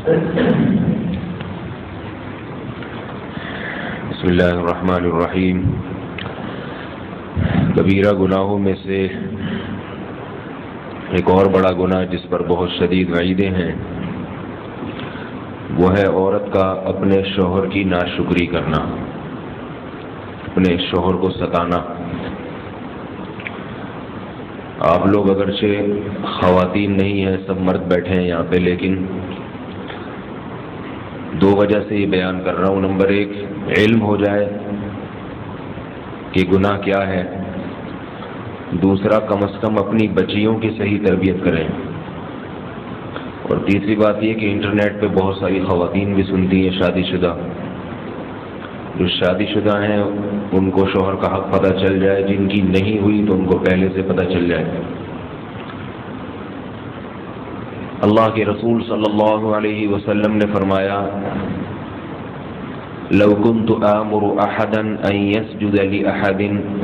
بسم اللہ الرحمن الرحیم۔ کبیرہ گناہوں میں سے ایک اور بڑا گناہ جس پر بہت شدید وعیدیں ہیں وہ ہے عورت کا اپنے شوہر کی ناشکری کرنا، اپنے شوہر کو ستانا۔ آپ لوگ اگرچہ خواتین نہیں ہیں، سب مرد بیٹھے ہیں یہاں پہ، لیکن دو وجہ سے یہ بیان کر رہا ہوں۔ نمبر ایک، علم ہو جائے کہ گناہ کیا ہے۔ دوسرا، کم از کم اپنی بچیوں کی صحیح تربیت کریں۔ اور تیسری بات یہ کہ انٹرنیٹ پہ بہت ساری خواتین بھی سنتی ہیں، شادی شدہ، جو شادی شدہ ہیں ان کو شوہر کا حق پتہ چل جائے، جن کی نہیں ہوئی تو ان کو پہلے سے پتہ چل جائے۔ اللہ کے رسول صلی اللہ علیہ وسلم نے فرمایا، لو كنت آمر احدا ان يسجد لاحد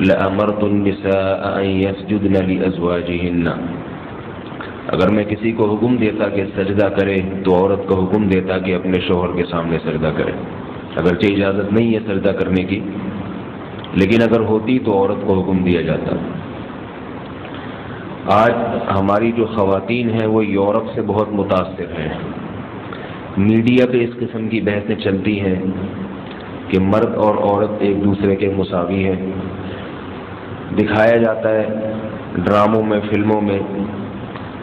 لامرت النساء ان يسجدن لازواجهن۔ اگر میں کسی کو حکم دیتا کہ سجدہ کرے تو عورت کو حکم دیتا کہ اپنے شوہر کے سامنے سجدہ کرے۔ اگرچہ اجازت نہیں ہے سجدہ کرنے کی، لیکن اگر ہوتی تو عورت کو حکم دیا جاتا۔ آج ہماری جو خواتین ہیں وہ یورپ سے بہت متاثر ہیں۔ میڈیا پہ اس قسم کی بحثیں چلتی ہیں کہ مرد اور عورت ایک دوسرے کے مساوی ہیں۔ دکھایا جاتا ہے ڈراموں میں، فلموں میں،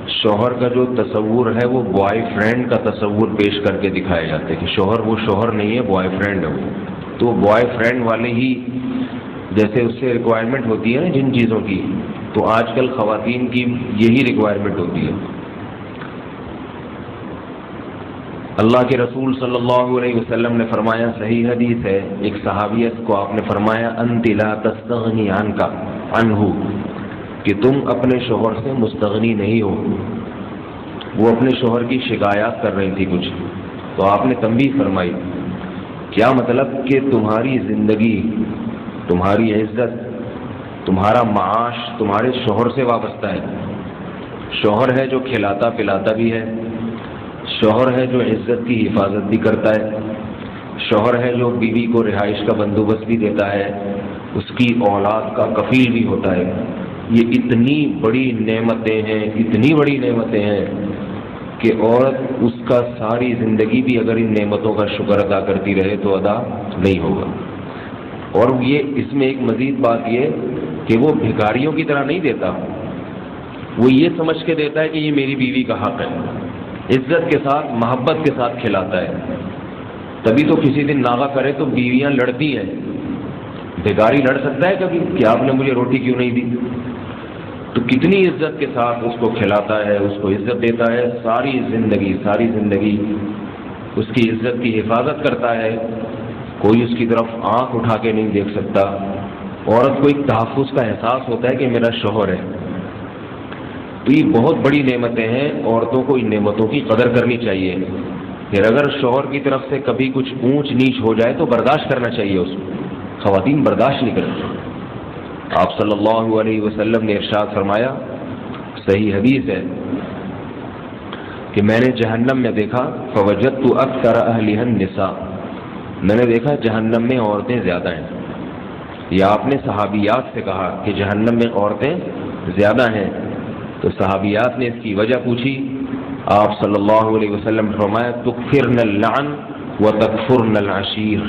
شوہر کا جو تصور ہے وہ بوائے فرینڈ کا تصور پیش کر کے دکھایا جاتا ہے کہ شوہر وہ شوہر نہیں ہے، بوائے فرینڈ ہے وہ۔ تو بوائے فرینڈ والے ہی جیسے اس سے ریکوائرمنٹ ہوتی ہے نا جن چیزوں کی، تو آج کل خواتین کی یہی ریکوائرمنٹ ہوتی ہے۔ اللہ کے رسول صلی اللہ علیہ وسلم نے فرمایا، صحیح حدیث ہے، ایک صحابیت کو آپ نے فرمایا، انت لا تستغنی عنہ، کہ تم اپنے شوہر سے مستغنی نہیں ہو۔ وہ اپنے شوہر کی شکایات کر رہی تھی کچھ، تو آپ نے تنبیہ فرمائی، کیا مطلب کہ تمہاری زندگی، تمہاری عزت، تمہارا معاش تمہارے شوہر سے وابستہ ہے۔ شوہر ہے جو کھلاتا پلاتا بھی ہے، شوہر ہے جو عزت کی حفاظت بھی کرتا ہے، شوہر ہے جو بیوی کو رہائش کا بندوبست بھی دیتا ہے، اس کی اولاد کا کفیل بھی ہوتا ہے۔ یہ اتنی بڑی نعمتیں ہیں، اتنی بڑی نعمتیں ہیں کہ عورت اس کا ساری زندگی بھی اگر ان نعمتوں کا شکر ادا کرتی رہے تو ادا نہیں ہوگا۔ اور یہ اس میں ایک مزید بات یہ کہ وہ بھکاریوں کی طرح نہیں دیتا، وہ یہ سمجھ کے دیتا ہے کہ یہ میری بیوی کا حق ہے، عزت کے ساتھ، محبت کے ساتھ کھلاتا ہے۔ تبھی تو کسی دن ناغہ کرے تو بیویاں لڑتی ہیں۔ بھکاری لڑ سکتا ہے کبھی کہ آپ نے مجھے روٹی کیوں نہیں دی؟ تو کتنی عزت کے ساتھ اس کو کھلاتا ہے، اس کو عزت دیتا ہے، ساری زندگی اس کی عزت کی حفاظت کرتا ہے، کوئی اس کی طرف آنکھ اٹھا کے نہیں دیکھ سکتا۔ عورت کو ایک تحفظ کا احساس ہوتا ہے کہ میرا شوہر ہے۔ تو یہ بہت بڑی نعمتیں ہیں، عورتوں کو ان نعمتوں کی قدر کرنی چاہیے۔ پھر اگر شوہر کی طرف سے کبھی کچھ اونچ نیچ ہو جائے تو برداشت کرنا چاہیے اس کو۔ خواتین برداشت نہیں کرتی۔ آپ صلی اللہ علیہ وسلم نے ارشاد فرمایا، صحیح حدیث ہے، کہ میں نے جہنم میں دیکھا، فوجدت اکثر اہلھا النساء، میں نے دیکھا جہنم میں عورتیں زیادہ ہیں۔ یا آپ نے صحابیات سے کہا کہ جہنم میں عورتیں زیادہ ہیں، تو صحابیات نے اس کی وجہ پوچھی، آپ صلی اللہ علیہ وسلم نے فرمایا، تکفرن اللعن وتکفرن العشیر،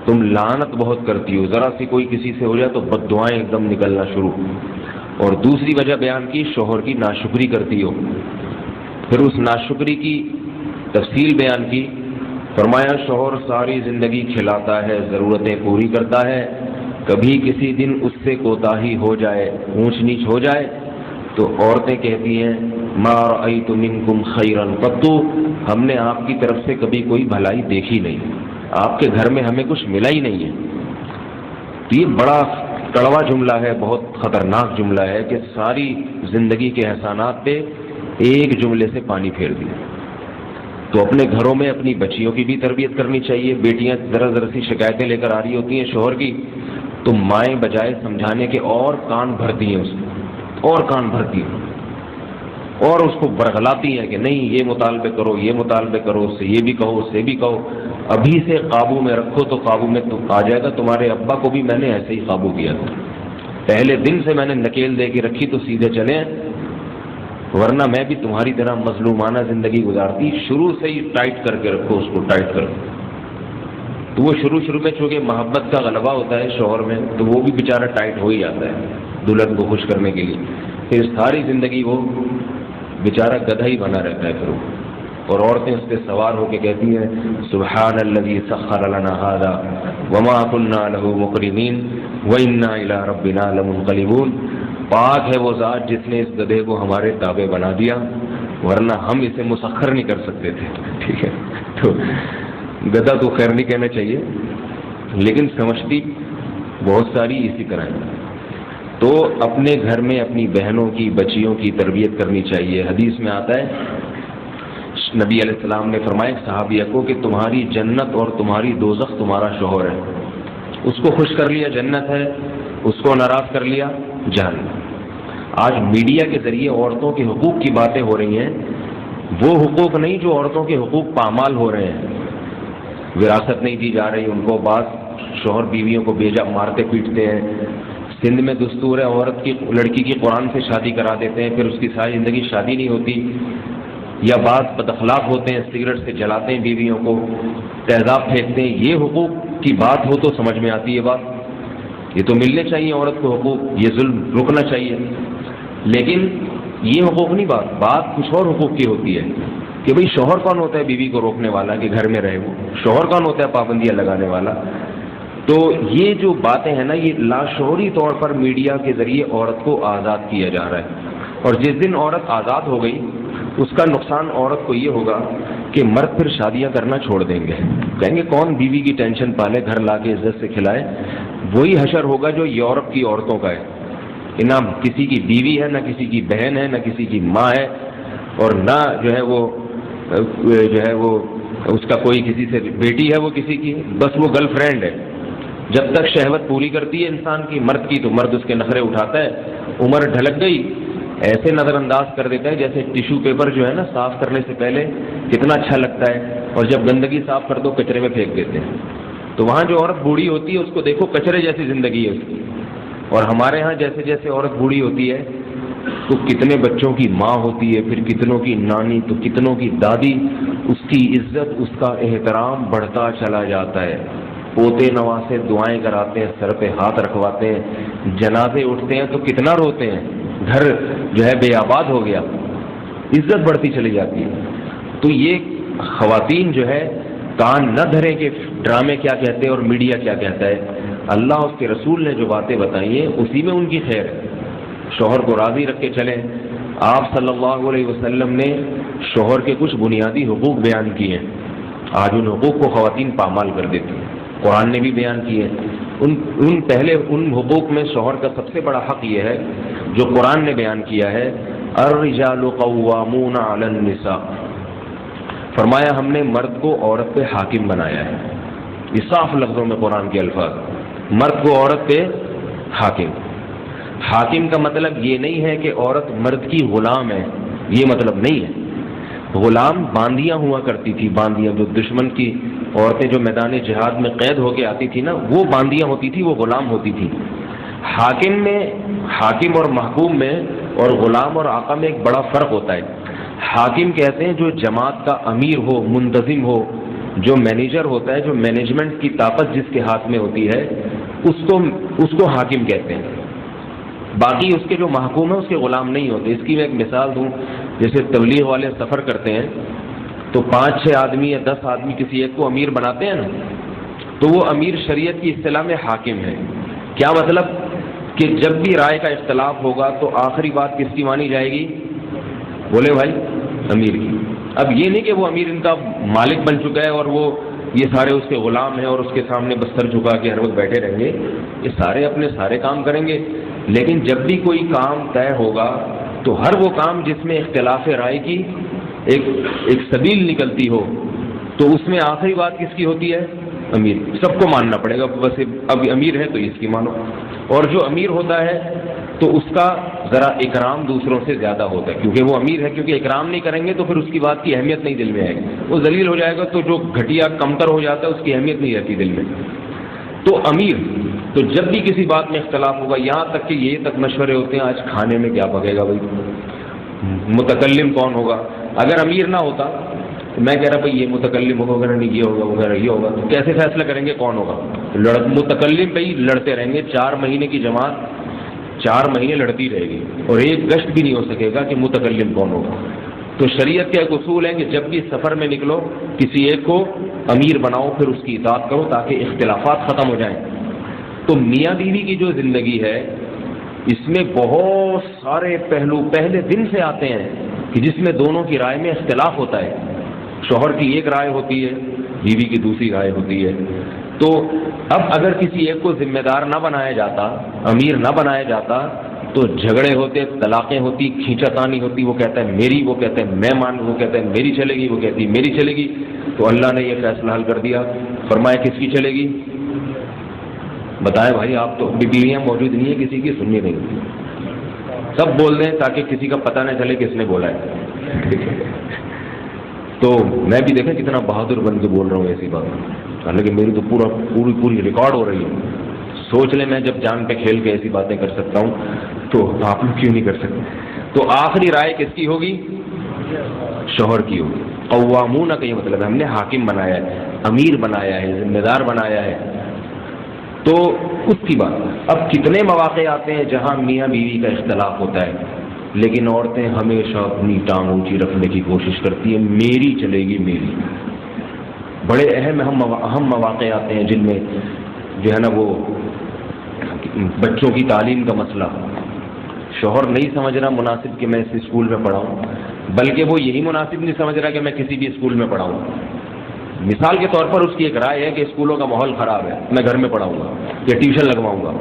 تم لعنت بہت کرتی ہو، ذرا سی کوئی کسی سے ہو جائے تو بد دعائیں ایک دم نکلنا شروع۔ اور دوسری وجہ بیان کی، شوہر کی ناشکری کرتی ہو۔ پھر اس ناشکری کی تفصیل بیان کی، فرمایا شوہر ساری زندگی کھلاتا ہے، ضرورتیں پوری کرتا ہے، کبھی کسی دن اس سے کوتاہی ہو جائے، اونچ نیچ ہو جائے تو عورتیں کہتی ہیں، ما رأیت منکم خیرا قط، ہم نے آپ کی طرف سے کبھی کوئی بھلائی دیکھی نہیں، آپ کے گھر میں ہمیں کچھ ملا ہی نہیں ہے۔ تو یہ بڑا کڑوا جملہ ہے، بہت خطرناک جملہ ہے کہ ساری زندگی کے احسانات پہ ایک جملے سے پانی پھیر دیا۔ تو اپنے گھروں میں اپنی بچیوں کی بھی تربیت کرنی چاہیے۔ بیٹیاں ذرا سی شکایتیں لے کر آ رہی ہوتی ہیں شوہر کی، تو مائیں بجائے سمجھانے کے اور کان بھرتی ہیں، اس اور کان بھرتی ہیں۔ اور اس کو برغلاتی ہیں کہ نہیں یہ مطالبے کرو، یہ مطالبے کرو، اس سے یہ بھی کہو، اس سے بھی کہو، ابھی سے قابو میں رکھو تو قابو میں تو آ جائے گا۔ تمہارے ابا کو بھی میں نے ایسے ہی قابو کیا تھا، پہلے دن سے میں نے نکیل دے کے رکھی تو سیدھے چلیں، ورنہ میں بھی تمہاری طرح مظلومانہ زندگی گزارتی۔ شروع سے ہی ٹائٹ کر کے رکھو، اس کو ٹائٹ کرو۔ تو وہ شروع میں چونکہ محبت کا غلبہ ہوتا ہے شوہر میں، تو وہ بھی بیچارہ ٹائٹ ہو ہی جاتا ہے دلہن کو خوش کرنے کے لیے، پھر ساری زندگی وہ بیچارہ گدھا ہی بنا رہتا ہے پھر وہ۔ اور عورتیں اس پہ سوار ہو کے کہتی ہیں سبحان الذی سخر لنا ھذا وما كنا له مقرنین وإنا إلی ربنا لمنقلبون، پاک ہے وہ ذات جس نے اس گدھے کو ہمارے تابع بنا دیا، ورنہ ہم اسے مسخر نہیں کر سکتے تھے۔ ٹھیک ہے، تو گدھا تو خیر نہیں کہنا چاہیے، لیکن سمجھتی بہت ساری اسی طرح ہے۔ تو اپنے گھر میں اپنی بہنوں کی، بچیوں کی تربیت کرنی چاہیے۔ حدیث میں آتا ہے نبی علیہ السلام نے فرمایا صحابیہ کو کہ تمہاری جنت اور تمہاری دوزخ تمہارا شوہر ہے، اس کو خوش کر لیا جنت ہے، اس کو ناراض کر لیا جہنم۔ آج میڈیا کے ذریعے عورتوں کے حقوق کی باتیں ہو رہی ہیں، وہ حقوق نہیں جو عورتوں کے حقوق پامال ہو رہے ہیں۔ وراثت نہیں دی جا رہی ان کو، بعض شوہر بیویوں کو بیجا مارتے پیٹتے ہیں۔ سندھ میں دستور ہے عورت کی، لڑکی کی قرآن سے شادی کرا دیتے ہیں، پھر اس کی ساری زندگی شادی نہیں ہوتی۔ یا بعض بد اخلاق ہوتے ہیں، سگریٹ سے جلاتے ہیں بیویوں کو، تیزاب پھینکتے ہیں۔ یہ حقوق کی بات ہو تو سمجھ میں آتی ہے بات، یہ تو ملنے چاہیے عورت کو حقوق، یہ ظلم رکنا چاہیے۔ لیکن یہ حقوق نہیں، بات کچھ اور حقوق کی ہوتی ہے کہ بھئی شوہر کون ہوتا ہے بیوی کو روکنے والا کہ گھر میں رہے، وہ شوہر کون ہوتا ہے پابندیاں لگانے والا۔ تو یہ جو باتیں ہیں نا، یہ لاشعوری طور پر میڈیا کے ذریعے عورت کو آزاد کیا جا رہا ہے، اور جس دن عورت آزاد ہو گئی اس کا نقصان عورت کو یہ ہوگا کہ مرد پھر شادیاں کرنا چھوڑ دیں گے، کہیں گے کون بیوی کی ٹینشن پالے، گھر لا کے عزت سے کھلائے۔ وہی حشر ہوگا جو یورپ کی عورتوں کا ہے، کہ نہ کسی کی بیوی ہے، نہ کسی کی بہن ہے، نہ کسی کی ماں ہے، اور نہ جو ہے وہ اس کا کوئی کسی سے بیٹی ہے، وہ کسی کی، بس وہ گرل فرینڈ ہے۔ جب تک شہوت پوری کرتی ہے انسان کی مرد کی، تو مرد اس کے نخرے اٹھاتا ہے، عمر ڈھلک گئی ایسے نظر انداز کر دیتا ہے جیسے ٹیشو پیپر جو ہے نا صاف کرنے سے پہلے کتنا اچھا لگتا ہے، اور جب گندگی صاف کر دو کچرے میں پھینک دیتے ہیں۔ تو وہاں جو عورت بوڑھی ہوتی ہے اس کو دیکھو کچرے جیسی زندگی ہے اس کی، اور ہمارے ہاں جیسے جیسے عورت بوڑھی ہوتی ہے تو کتنے بچوں کی ماں ہوتی ہے، پھر کتنوں کی نانی، تو کتنوں کی دادی، اس کی عزت، اس کا احترام بڑھتا چلا جاتا ہے۔ پوتے نواسے دعائیں کراتے ہیں، سر پہ ہاتھ رکھواتے ہیں، جنازے اٹھتے ہیں تو کتنا روتے ہیں، گھر جو ہے بے آباد ہو گیا، عزت بڑھتی چلی جاتی ہے۔ تو یہ خواتین جو ہے کان نہ دھریں کہ ڈرامے کیا کہتے ہیں اور میڈیا کیا کہتا ہے۔ اللہ اس کے رسول نے جو باتیں بتائی ہیں اسی میں ان کی خیر ہے۔ شوہر کو راضی رکھ کے چلیں۔ آپ صلی اللہ علیہ وسلم نے شوہر کے کچھ بنیادی حقوق بیان کیے ہیں، آج ان حقوق کو خواتین پامال کر دیتی ہیں۔ قرآن نے بھی بیان کیے ہیں۔ ان حقوق میں شوہر کا سب سے بڑا حق یہ ہے جو قرآن نے بیان کیا ہے، الرجال قوامون علی النساء، فرمایا ہم نے مرد کو عورت پہ حاکم بنایا ہے۔ یہ صاف لفظوں میں قرآن کے الفاظ، مرد کو عورت پہ حاکم۔ حاکم کا مطلب یہ نہیں ہے کہ عورت مرد کی غلام ہے، یہ مطلب نہیں ہے۔ غلام باندیاں ہوا کرتی تھی، باندیاں جو دشمن کی عورتیں جو میدان جہاد میں قید ہو کے آتی تھی نا، وہ باندیاں ہوتی تھی، وہ غلام ہوتی تھی۔ حاکم میں، حاکم اور محکوم میں، اور غلام اور آقا میں ایک بڑا فرق ہوتا ہے۔ حاکم کہتے ہیں جو جماعت کا امیر ہو، منتظم ہو، جو مینیجر ہوتا ہے، جو مینجمنٹ کی طاقت جس کے ہاتھ میں ہوتی ہے، اس کو حاکم کہتے ہیں۔ باقی اس کے جو محکوم ہیں اس کے غلام نہیں ہوتے۔ اس کی میں ایک مثال دوں، جیسے تبلیغ والے سفر کرتے ہیں تو 5-6 آدمی یا 10 آدمی کسی ایک کو امیر بناتے ہیں نا، تو وہ امیر شریعت کی اصطلاح میں حاکم ہے۔ کیا مطلب کہ جب بھی رائے کا اختلاف ہوگا تو آخری بات کس کی مانی جائے گی؟ بولے بھائی، امیر کی۔ اب یہ نہیں کہ وہ امیر ان کا مالک بن چکا ہے اور وہ یہ سارے اس کے غلام ہیں اور اس کے سامنے بس سر جھکا کے ہر وقت بیٹھے رہیں گے، یہ سارے اپنے سارے کام کریں گے، لیکن جب بھی کوئی کام طے ہوگا تو ہر وہ کام جس میں اختلاف رائے کی ایک سبیل نکلتی ہو، تو اس میں آخری بات کس کی ہوتی ہے؟ امیر۔ سب کو ماننا پڑے گا، بس اب امیر ہے تو اس کی مانو۔ اور جو امیر ہوتا ہے تو اس کا ذرا اکرام دوسروں سے زیادہ ہوتا ہے، کیونکہ وہ امیر ہے، کیونکہ اکرام نہیں کریں گے تو پھر اس کی بات کی اہمیت نہیں دل میں آئے گی، وہ ذلیل ہو جائے گا تو جو گھٹیا کمتر ہو جاتا ہے اس کی اہمیت نہیں رہتی دل میں. تو امیر، تو جب بھی کسی بات میں اختلاف ہوگا، یہاں تک کہ یہ تک مشورے ہوتے ہیں آج کھانے میں کیا پکے گا بھائی، متکلم کون ہوگا. اگر امیر نہ ہوتا، میں کہہ رہا بھائی یہ متکلم ہوگا وغیرہ نہیں، یہ ہوگا وغیرہ یہ ہوگا، تو کیسے فیصلہ کریں گے کون ہوگا؟ متکلم بھائی لڑتے رہیں گے، 4 مہینے کی جماعت 4 مہینے لڑتی رہے گی اور ایک گشت بھی نہیں ہو سکے گا کہ متکلم کون ہوگا. تو شریعت کا ایک اصول ہے کہ جب بھی سفر میں نکلو کسی ایک کو امیر بناؤ، پھر اس کی اطاعت کرو تاکہ اختلافات ختم ہو جائیں. تو میاں بیوی کی جو زندگی ہے اس میں بہت سارے پہلو پہلے دن سے آتے ہیں کہ جس میں دونوں کی رائے میں اختلاف ہوتا ہے. شوہر کی ایک رائے ہوتی ہے، بیوی کی دوسری رائے ہوتی ہے. تو اب اگر کسی ایک کو ذمہ دار نہ بنایا جاتا، امیر نہ بنایا جاتا، تو جھگڑے ہوتے، طلاقیں ہوتی، کھینچاتانی ہوتی. وہ کہتا ہے میری، وہ کہتا ہے میں وہ کہتا ہے میری چلے گی، وہ کہتی ہے میری چلے گی. تو اللہ نے یہ فیصلہ حل کر دیا، فرمایا کس کی چلے گی؟ بتائیں بھائی، آپ تو بیویاں موجود نہیں ہیں کسی کی، سنیے نہیں، سب بول دیں تاکہ کسی کا پتہ نہ چلے کس نے بولا ہے. تو میں بھی دیکھیں کتنا بہادر بن کے بول رہا ہوں ایسی بات، حالانکہ میری تو پوری ریکارڈ ہو رہی ہے. سوچ لیں میں جب جان پہ کھیل کے ایسی باتیں کر سکتا ہوں تو آپ لوگ کیوں نہیں کر سکتے؟ تو آخری رائے کس کی ہوگی؟ شوہر کی ہوگی. قوامون کا یہ مطلب ہے ہم نے حاکم بنایا ہے، امیر بنایا ہے، ذمہ دار بنایا ہے. تو اس کی بات. اب کتنے مواقع آتے ہیں جہاں میاں بیوی کا اختلاف ہوتا ہے، لیکن عورتیں ہمیشہ اپنی ٹانگ اونچی رکھنے کی کوشش کرتی ہیں، میری چلے گی میری. بڑے اہم مواقع آتے ہیں جن میں جو ہے نا وہ بچوں کی تعلیم کا مسئلہ، شوہر نہیں سمجھ رہا مناسب کہ میں اس اسکول میں پڑھاؤں، بلکہ وہ یہی مناسب نہیں سمجھ رہا کہ میں کسی بھی اسکول میں پڑھاؤں. مثال کے طور پر اس کی ایک رائے ہے کہ اسکولوں کا ماحول خراب ہے، میں گھر میں پڑھاؤں گا یا ٹیوشن لگواؤں گا.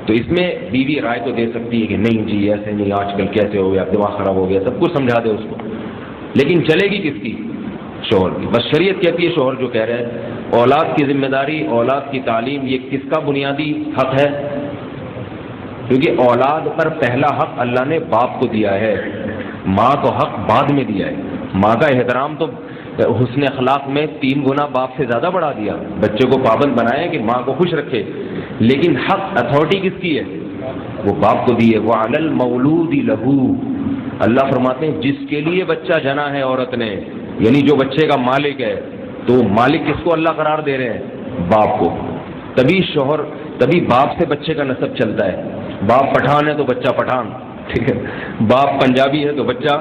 تو اس میں بیوی رائے تو دے سکتی ہے کہ نہیں جی ایسے نہیں، آج کل کیسے ہو گیا، دماغ خراب ہو گیا، سب کچھ سمجھا دے اس کو، لیکن چلے گی کس کی؟ شوہر کی. بس شریعت کہتی ہے شوہر جو کہہ رہے ہیں اولاد کی ذمہ داری، اولاد کی تعلیم، یہ کس کا بنیادی حق ہے؟ کیونکہ اولاد پر پہلا حق اللہ نے باپ کو دیا ہے، ماں کو حق بعد میں دیا ہے. ماں کا احترام تو حسن اخلاق میں 3 گنا باپ سے زیادہ بڑھا دیا. بچے کو پابند بنایا کہ ماں کو خوش رکھے، لیکن حق اتھارٹی کس کی ہے؟ وہ باپ کو دی ہے. وَعَلَى الْمَوْلُودِ لَهُ، اللہ فرماتے ہیں جس کے لیے بچہ جنا ہے عورت نے، یعنی جو بچے کا مالک ہے، تو مالک کس کو اللہ قرار دے رہے ہیں؟ باپ کو. تبھی باپ سے بچے کا نسب چلتا ہے. باپ پٹھان ہے تو بچہ پٹھان، ٹھیک ہے. باپ پنجابی ہے تو بچہ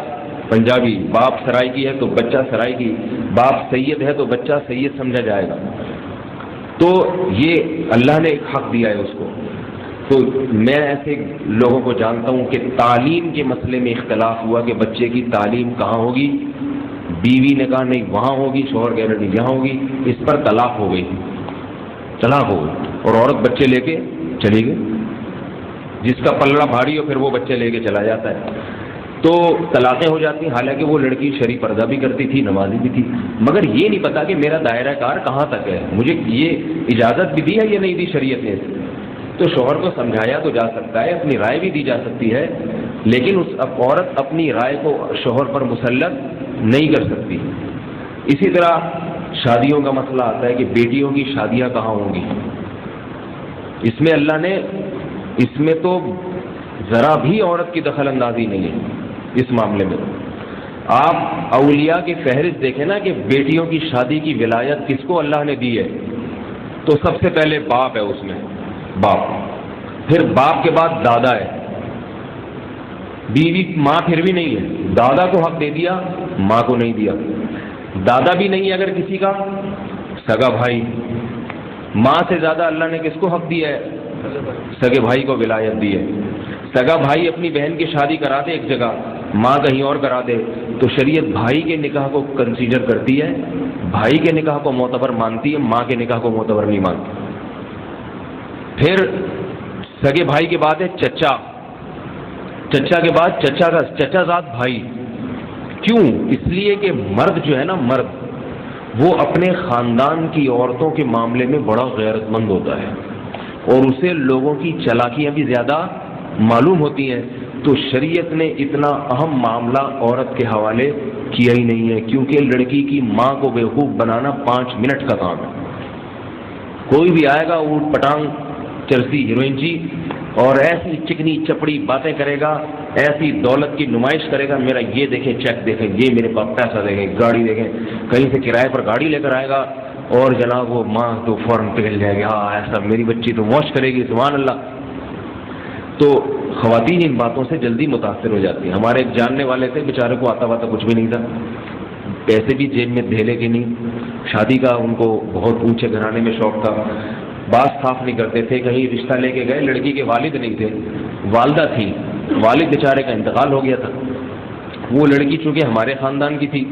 پنجابی، باپ سرائکی ہے تو بچہ سرائکی، باپ سید ہے تو بچہ سید سمجھا جائے گا. تو یہ اللہ نے ایک حق دیا ہے اس کو. تو میں ایسے لوگوں کو جانتا ہوں کہ تعلیم کے مسئلے میں اختلاف ہوا کہ بچے کی تعلیم کہاں ہوگی، بیوی نے کہا نہیں وہاں ہوگی، شوہر کہہ رہے نہیں یہاں ہوگی. اس پر طلاق ہو گئی، طلاق ہو گئی، اور عورت بچے لے کے چلی گئی. جس کا پلڑا بھاری ہو پھر وہ بچے لے کے چلا جاتا ہے. تو طلاقیں ہو جاتی ہیں. حالانکہ وہ لڑکی شرعی پردہ بھی کرتی تھی، نمازی بھی تھی، مگر یہ نہیں پتا کہ میرا دائرہ کار کہاں تک ہے، مجھے یہ اجازت بھی دی ہے یا نہیں دی شریعت نے. تو شوہر کو سمجھایا تو جا سکتا ہے، اپنی رائے بھی دی جا سکتی ہے، لیکن اس عورت اپنی رائے کو شوہر پر مسلط نہیں کر سکتی. اسی طرح شادیوں کا مسئلہ آتا ہے کہ بیٹیوں کی شادیاں کہاں ہوں گی. اس میں اللہ نے، اس میں تو ذرا بھی عورت کی دخل اندازی نہیں ہے. اس معاملے میں آپ اولیاء کی فہرست دیکھیں نا کہ بیٹیوں کی شادی کی ولایت کس کو اللہ نے دی ہے، تو سب سے پہلے باپ ہے اس میں، باپ. پھر باپ کے بعد دادا ہے، بیوی ماں پھر بھی نہیں ہے. دادا کو حق دے دیا، ماں کو نہیں دیا. دادا بھی نہیں اگر کسی کا، سگا بھائی. ماں سے زیادہ اللہ نے کس کو حق دیا ہے؟ سگے بھائی کو ولایت دی ہے. سگا بھائی اپنی بہن کی شادی کرا دے ایک جگہ، ماں کہیں اور کرا دے، تو شریعت بھائی کے نکاح کو کنسیڈر کرتی ہے، بھائی کے نکاح کو معتبر مانتی ہے، ماں کے نکاح کو معتبر نہیں مانتی. پھر سگے بھائی کے بعد ہے چچا، چچا کے بعد چچا زاد بھائی. کیوں؟ اس لیے کہ مرد جو ہے نا، مرد وہ اپنے خاندان کی عورتوں کے معاملے میں بڑا غیرت مند ہوتا ہے، اور اسے لوگوں کی چالاکیاں بھی زیادہ معلوم ہوتی ہیں، تو شریعت نے اتنا اہم معاملہ عورت کے حوالے کیا ہی نہیں ہے، کیونکہ لڑکی کی ماں کو بیوقوف بنانا 5 منٹ کا کام ہے۔ کوئی بھی آئے گا اوٹ پٹانگ چرسی ہیروئن جی اور ایسی چکنی چپڑی باتیں کرے گا، ایسی دولت کی نمائش کرے گا، میرا یہ دیکھیں چیک دیکھیں، یہ میرے پاس پیسہ دیکھیں، گاڑی دیکھیں، کہیں سے کرائے پر گاڑی لے کر آئے گا، اور جناب وہ ماں تو فوراً پگھل جائے گی، ہاں ایسا میری بچی تو موج کرے گی، سبحان اللہ۔ تو خواتین ان باتوں سے جلدی متاثر ہو جاتی ہیں۔ ہمارے ایک جاننے والے تھے، بیچارے کو آتا واتا کچھ بھی نہیں تھا، پیسے بھی جیب میں دھیلے کے نہیں، شادی کا ان کو بہت اونچے گھرانے میں شوق تھا، بات صاف نہیں کرتے تھے، کہیں رشتہ لے کے گئے، لڑکی کے والد نہیں تھے، والدہ تھی، والد بیچارے کا انتقال ہو گیا تھا۔ وہ لڑکی چونکہ ہمارے خاندان کی تھی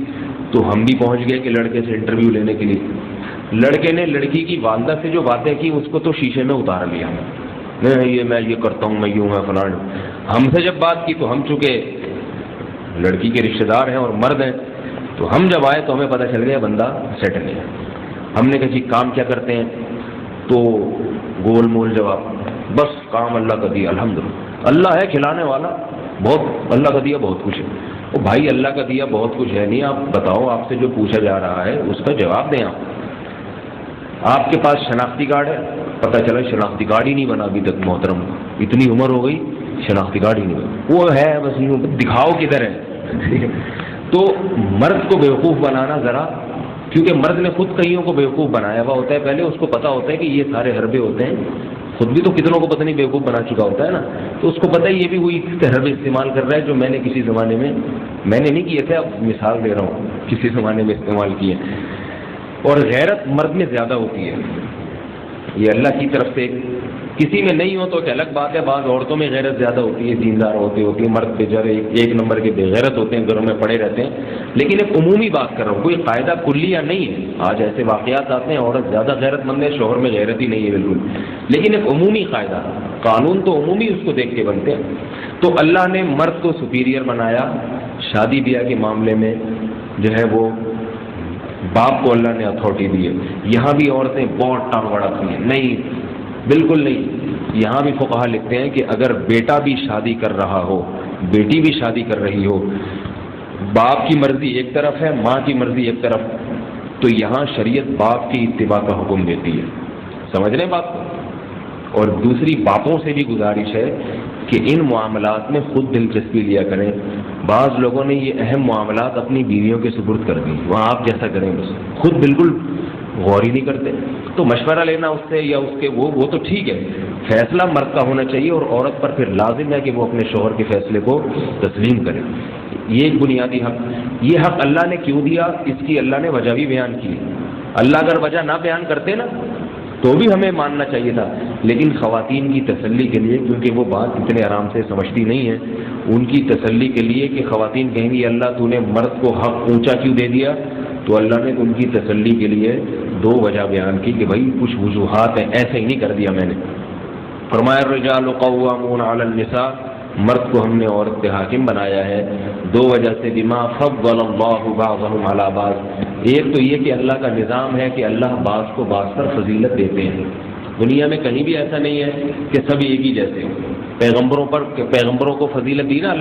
تو ہم بھی پہنچ گئے کہ لڑکے سے انٹرویو لینے کے لیے۔ لڑکے نے لڑکی کی والدہ سے جو باتیں کی اس کو تو شیشے میں اتار لیا، میں یہ کرتا ہوں، میں یوں ہے فلاں۔ ہم سے جب بات کی تو ہم چونکہ لڑکی کے رشتہ دار ہیں اور مرد ہیں، تو ہم جب آئے تو ہمیں پتہ چل گیا بندہ سیٹل ہے۔ ہم نے کہا جی کام کیا کرتے ہیں؟ تو گول مول جواب، بس کام اللہ کا دیا، الحمدللہ، اللہ ہے کھلانے والا، بہت اللہ کا دیا بہت کچھ ہے۔ او بھائی اللہ کا دیا بہت کچھ ہے نہیں، آپ بتاؤ، آپ سے جو پوچھا جا رہا ہے اس کا جواب دیں۔ آپ کے پاس شناختی کارڈ ہے؟ پتہ چلا شناختی کارڈ ہی نہیں بنا ابھی تک، محترم، اتنی عمر ہو گئی شناختی کارڈ ہی نہیں بنا، وہ ہے بس یوں دکھاؤ کدھر ہے۔ تو مرد کو بیوقوف بنانا ذرا، کیونکہ مرد نے خود کئیوں کو بیوقوف بنایا ہوا ہوتا ہے، پہلے اس کو پتہ ہوتا ہے کہ یہ سارے حربے ہوتے ہیں، خود بھی تو کتنوں کو پتہ نہیں بیوقوف بنا چکا ہوتا ہے نا، تو اس کو پتہ ہے یہ بھی وہی حربے استعمال کر رہا ہے جو میں نے کسی زمانے میں، میں نے نہیں کیے تھے، اب مثال دے رہا ہوں، کسی زمانے میں استعمال کیے۔ اور غیرت مرد میں زیادہ ہوتی ہے، یہ اللہ کی طرف سے، کسی میں نہیں ہو تو ایک الگ بات ہے، بعض عورتوں میں غیرت زیادہ ہوتی ہے، دیندار ہوتی ہے، مرد بیچارے ایک نمبر کے بے غیرت ہوتے ہیں، گھروں میں پڑے رہتے ہیں۔ لیکن ایک عمومی بات کر رہا ہوں، کوئی قاعدہ کلیہ نہیں ہے، آج ایسے واقعات آتے ہیں عورت زیادہ غیرت مند ہے، شوہر میں غیرت ہی نہیں ہے بالکل، لیکن ایک عمومی قاعدہ، قانون تو عمومی اس کو دیکھ کے بنتے ہیں۔ تو اللہ نے مرد کو سپیریئر بنایا، شادی بیاہ کے معاملے میں جو ہے وہ باپ کو اللہ نے اتھارٹی دی ہے۔ یہاں بھی عورتیں بہت ٹانگ بڑھاتی ہیں، نہیں بالکل نہیں، یہاں بھی فقہا لکھتے ہیں کہ اگر بیٹا بھی شادی کر رہا ہو، بیٹی بھی شادی کر رہی ہو، باپ کی مرضی ایک طرف ہے، ماں کی مرضی ایک طرف، تو یہاں شریعت باپ کی اتباع کا حکم دیتی ہے، سمجھ رہے ہیں بات کو؟ اور دوسری باپوں سے بھی گزارش ہے کہ ان معاملات میں خود دلچسپی لیا کریں۔ بعض لوگوں نے یہ اہم معاملات اپنی بیویوں کے سپرد کر دی، وہاں آپ جیسا کریں بس، خود بالکل غور ہی نہیں کرتے۔ تو مشورہ لینا اس سے یا اس کے وہ تو ٹھیک ہے، فیصلہ مرد کا ہونا چاہیے، اور عورت پر پھر لازم ہے کہ وہ اپنے شوہر کے فیصلے کو تسلیم کرے۔ یہ ایک بنیادی حق، یہ حق اللہ نے کیوں دیا، اس کی اللہ نے وجہ بھی بیان کی۔ اللہ اگر وجہ نہ بیان کرتے نا تو بھی ہمیں ماننا چاہیے تھا، لیکن خواتین کی تسلی کے لیے، کیونکہ وہ بات اتنے آرام سے سمجھتی نہیں ہیں، ان کی تسلی کے لیے کہ خواتین کہیں گی اللہ تو نے مرد کو حق اونچا کیوں دے دیا، تو اللہ نے ان کی تسلی کے لیے 2 وجہ بیان کی کہ بھائی کچھ وجوہات ہیں، ایسے ہی نہیں کر دیا میں نے۔ فرمایا الرجال قوامون علی النساء، مرد کو ہم نے عورت پہ حاکم بنایا ہے 2 وجہ سے، بما فضل اللہ بعضهم علی بعض، ایک تو یہ کہ اللہ کا نظام ہے کہ اللہ بعض کو بعض پر فضیلت دیتے ہیں، دنیا میں کہیں بھی ایسا نہیں ہے کہ سب ایک ہی جیسے، پیغمبروں کو فضیلت دی نا